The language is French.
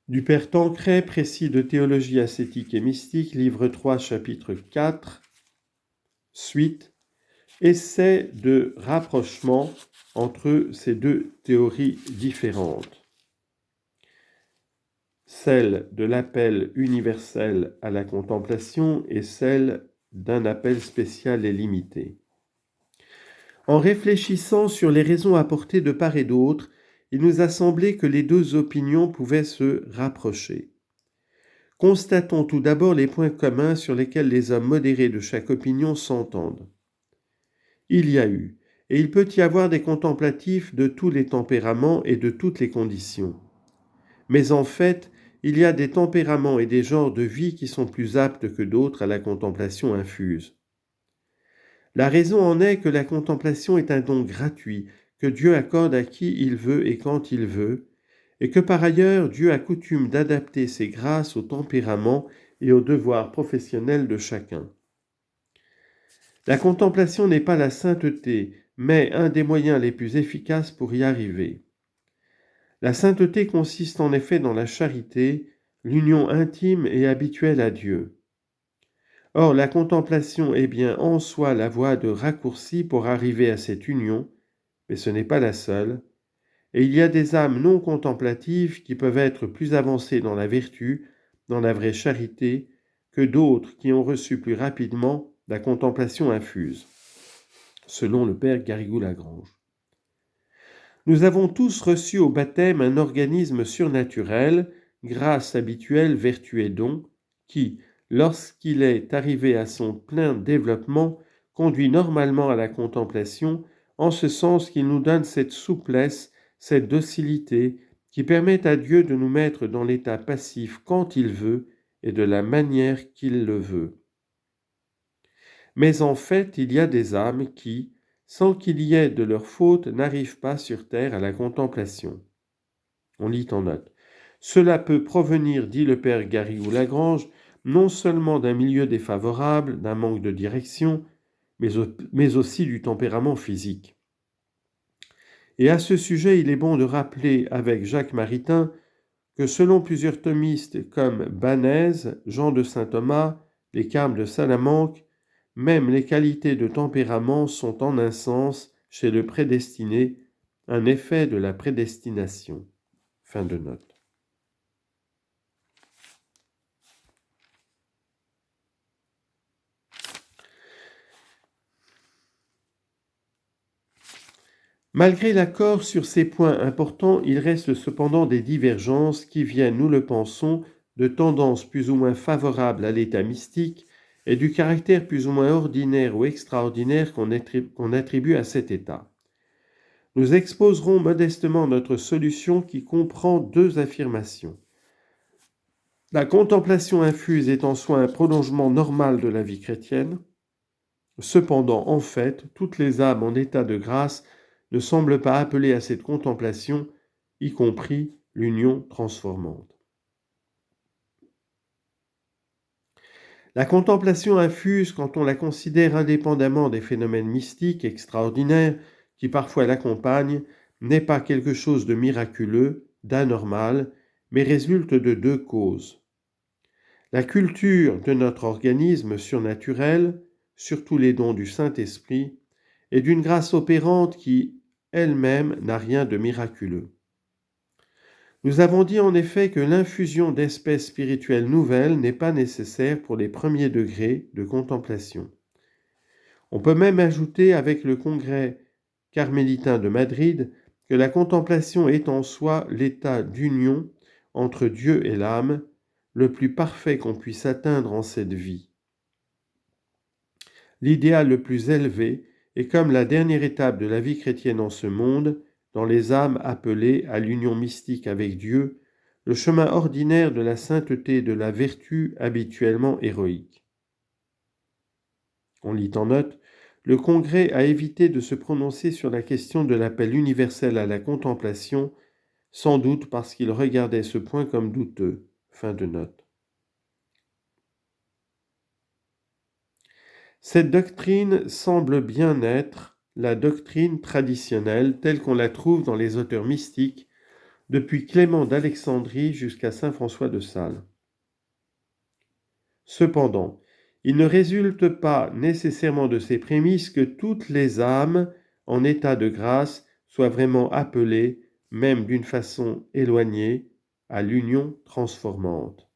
Du Père Tancret, précis de théologie ascétique et mystique, livre 3, chapitre 4, suite, essai de rapprochement entre ces deux théories différentes. Celle de l'appel universel à la contemplation et celle d'un appel spécial et limité. En réfléchissant sur les raisons apportées de part et d'autre, il nous a semblé que les deux opinions pouvaient se rapprocher. Constatons tout d'abord les points communs sur lesquels les hommes modérés de chaque opinion s'entendent. Il y a eu, et il peut y avoir des contemplatifs de tous les tempéraments et de toutes les conditions. Mais en fait, il y a des tempéraments et des genres de vie qui sont plus aptes que d'autres à la contemplation infuse. La raison en est que la contemplation est un don gratuit que Dieu accorde à qui il veut et quand il veut, et que par ailleurs Dieu a coutume d'adapter ses grâces au tempérament et aux devoirs professionnels de chacun. La contemplation n'est pas la sainteté, mais un des moyens les plus efficaces pour y arriver. La sainteté consiste en effet dans la charité, l'union intime et habituelle à Dieu. Or, la contemplation est bien en soi la voie de raccourci pour arriver à cette union, mais ce n'est pas la seule, et il y a des âmes non contemplatives qui peuvent être plus avancées dans la vertu, dans la vraie charité, que d'autres qui ont reçu plus rapidement la contemplation infuse, selon le père Garrigou-Lagrange. Nous avons tous reçu au baptême un organisme surnaturel, grâce habituelle, vertu et don, qui, lorsqu'il est arrivé à son plein développement, conduit normalement à la contemplation, en ce sens qu'il nous donne cette souplesse, cette docilité, qui permet à Dieu de nous mettre dans l'état passif quand il veut et de la manière qu'il le veut. Mais en fait, il y a des âmes qui, sans qu'il y ait de leur faute, n'arrivent pas sur terre à la contemplation. On lit en note. Cela peut provenir, dit le père Garrigou-Lagrange, non seulement d'un milieu défavorable, d'un manque de direction, mais aussi du tempérament physique. Et à ce sujet, il est bon de rappeler avec Jacques Maritain que selon plusieurs thomistes comme Banèse, Jean de Saint-Thomas, les Carmes de Salamanque, même les qualités de tempérament sont en un sens, chez le prédestiné, un effet de la prédestination. Fin de note. Malgré l'accord sur ces points importants, il reste cependant des divergences qui viennent, nous le pensons, de tendances plus ou moins favorables à l'état mystique et du caractère plus ou moins ordinaire ou extraordinaire qu'on attribue à cet état. Nous exposerons modestement notre solution qui comprend deux affirmations. La contemplation infuse est en soi un prolongement normal de la vie chrétienne. Cependant, en fait, toutes les âmes en état de grâce ne semblent pas appelées à cette contemplation, y compris l'union transformante. La contemplation infuse, quand on la considère indépendamment des phénomènes mystiques extraordinaires qui parfois l'accompagnent, n'est pas quelque chose de miraculeux, d'anormal, mais résulte de deux causes. La culture de notre organisme surnaturel, surtout les dons du Saint-Esprit, est d'une grâce opérante qui, elle-même, n'a rien de miraculeux. Nous avons dit en effet que l'infusion d'espèces spirituelles nouvelles n'est pas nécessaire pour les premiers degrés de contemplation. On peut même ajouter avec le congrès carmélitain de Madrid que la contemplation est en soi l'état d'union entre Dieu et l'âme, le plus parfait qu'on puisse atteindre en cette vie. L'idéal le plus élevé est comme la dernière étape de la vie chrétienne en ce monde, dans les âmes appelées à l'union mystique avec Dieu, le chemin ordinaire de la sainteté et de la vertu habituellement héroïque. On lit en note, le Congrès a évité de se prononcer sur la question de l'appel universel à la contemplation, sans doute parce qu'il regardait ce point comme douteux. Fin de note. Cette doctrine semble bien être la doctrine traditionnelle telle qu'on la trouve dans les auteurs mystiques, depuis Clément d'Alexandrie jusqu'à saint François de Sales. Cependant, il ne résulte pas nécessairement de ces prémices que toutes les âmes en état de grâce soient vraiment appelées, même d'une façon éloignée, à l'union transformante.